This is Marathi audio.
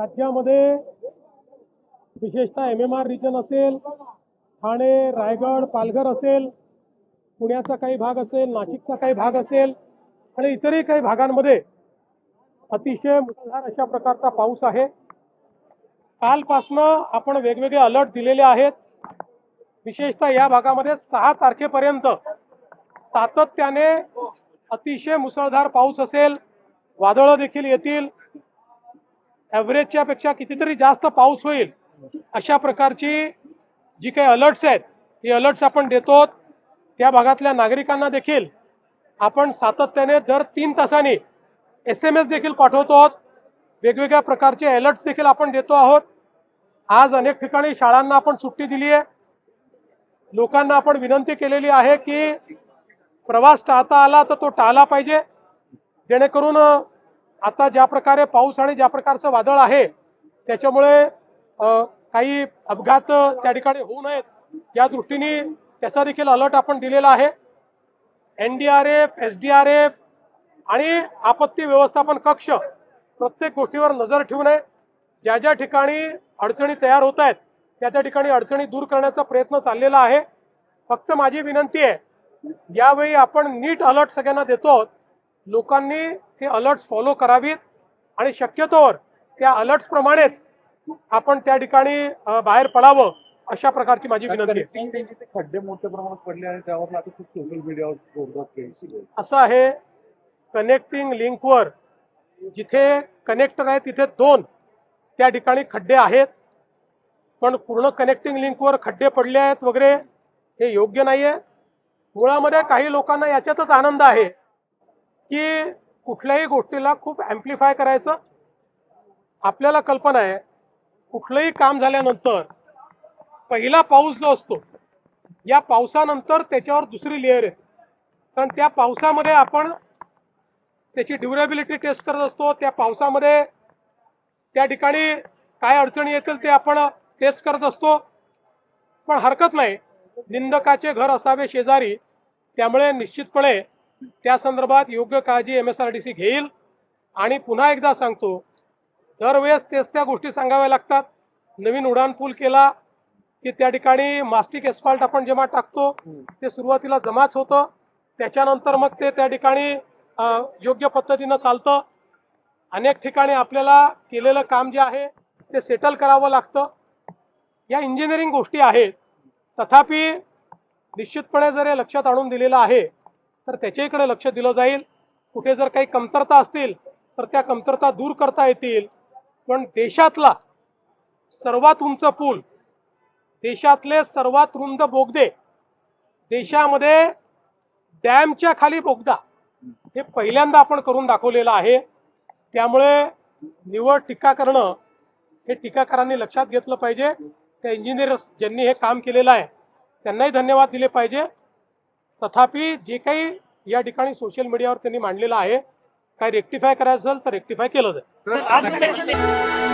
राज्यामध्ये विशेषतः MMR रिजन असेल, ठाणे, रायगड, पालघर असेल, पुण्याचा काही भाग असेल, नाशिकचा काही भाग असेल आणि इतरही काही भागांमध्ये अतिशय मुसळधार अशा प्रकारचा पाऊस आहे। कालपासनं आपण वेगवेगळे अलर्ट दिलेले आहेत। विशेषतः या भागामध्ये 6 तारखेपर्यंत सातत्याने अतिशय मुसळधार पाऊस असेल, वादळं देखील येतील, ॲव्हरेजच्या पेक्षा कितीतरी जास्त पाऊस होईल अशा प्रकारची जी काही अलर्ट्स आहेत ही अलर्ट्स आपण देतो। त्या भागातल्या नागरिकांना देखील आपण सातत्याने दर 3 तासांनी SMS देखील पाठवतो। वेगवेगळ्या प्रकारचे अलर्ट्स देखील आपण देतो आहोत। आज अनेक ठिकाणी शाळांना आपण सुट्टी दिली आहे। लोकांना आपण विनंती केलेली आहे की प्रवास टाळता आला तर तो टाळला पाहिजे, जेणेकरून आता ज्या प्रकारे पाऊस आणि ज्या प्रकारचं वादळ आहे त्याच्यामुळे काही अपघात त्या ठिकाणी होऊ नयेत या दृष्टीने त्याचा देखील अलर्ट आपण दिलेला आहे। NDRF, SDRF आणि आपत्ती व्यवस्थापन कक्ष प्रत्येक गोष्टीवर नजर ठेवून आहे। ज्या ज्या ठिकाणी अडचणी तयार होत आहेत त्या ठिकाणी अडचणी दूर करण्याचा प्रयत्न चाललेला आहे। फक्त माझी विनंती आहे, यावेळी आपण नीट अलर्ट सगळ्यांना देतो, लोकांनी ते अलर्ट्स फॉलो करावीत आणि शक्यतोवर त्या अलर्ट्स प्रमाणेच आपण त्या ठिकाणी बाहेर पडावं अशा प्रकारची माझी विनंती आहे। खड्डे मोठ्या प्रमाणात पडले आणि त्यावर आता खूप सोशल मीडियावर जोरदार असं आहे, कनेक्टिंग लिंकवर जिथे कनेक्टर आहे तिथे 2 त्या ठिकाणी खड्डे आहेत, पण पूर्ण कनेक्टिंग लिंकवर खड्डे पडले आहेत वगैरे हे योग्य नाही आहे। मुळामध्ये काही लोकांना याच्यातच आनंद आहे की कुठल्याही गोष्टीला खूप ॲम्प्लिफाय करायचं। आपल्याला कल्पना आहे कुठलंही काम झाल्यानंतर पहिला पाऊस जो असतो या पावसानंतर त्याच्यावर दुसरी लेअर आहे, कारण त्या पावसामध्ये आपण त्याची ड्युरेबिलिटी टेस्ट करत असतो। त्या पावसामध्ये त्या ठिकाणी काय अडचणी येतील ते आपण टेस्ट करत असतो। पण हरकत नाही, निंदकाचे घर असावे शेजारी, त्यामुळे निश्चितपणे त्या संदर्भात योग्य काळजी MSRDC घेईल। आणि पुन्हा एकदा सांगतो, दरवेळेस तेच त्या गोष्टी सांगाव्या लागतात। नवीन उड्डाण पूल केला की त्या ठिकाणी मास्टिक एस्फाल्ट आपण जेव्हा टाकतो ते सुरुवातीला जमाच होतं, त्याच्यानंतर मग ते त्या ठिकाणी योग्य पद्धतीनं चालतं। अनेक ठिकाणी आपल्याला केलेलं काम जे आहे ते सेटल करावं लागतं। या इंजिनिअरिंग गोष्टी आहेत, तथापि निश्चितपणे जर हे लक्षात आणून दिलेलं आहे तर त्याच्याकडे लक्ष दिलं जाईल। कुठे जर काही कमतरता असतील तर त्या कमतरता दूर करता येतील। पण देशातला सर्वात उंच पूल, देशातले सर्वात रुंद बोगदे, देशामध्ये डॅमच्या खाली बोगदा हे पहिल्यांदा आपण करून दाखवलेलं आहे। त्यामुळे निवड टीका करणं हे टीकाकारांनी लक्षात घेतलं पाहिजे। त्या इंजिनियर्स ज्यांनी हे काम केलेलं आहे त्यांनाही धन्यवाद दिले पाहिजे। तथापि जे काही या ठिकाणी सोशल मीडियावर त्यांनी मांडलेलं आहे, काय रेक्टिफाय करायचं असेल तर रेक्टिफाय केलं जाईल।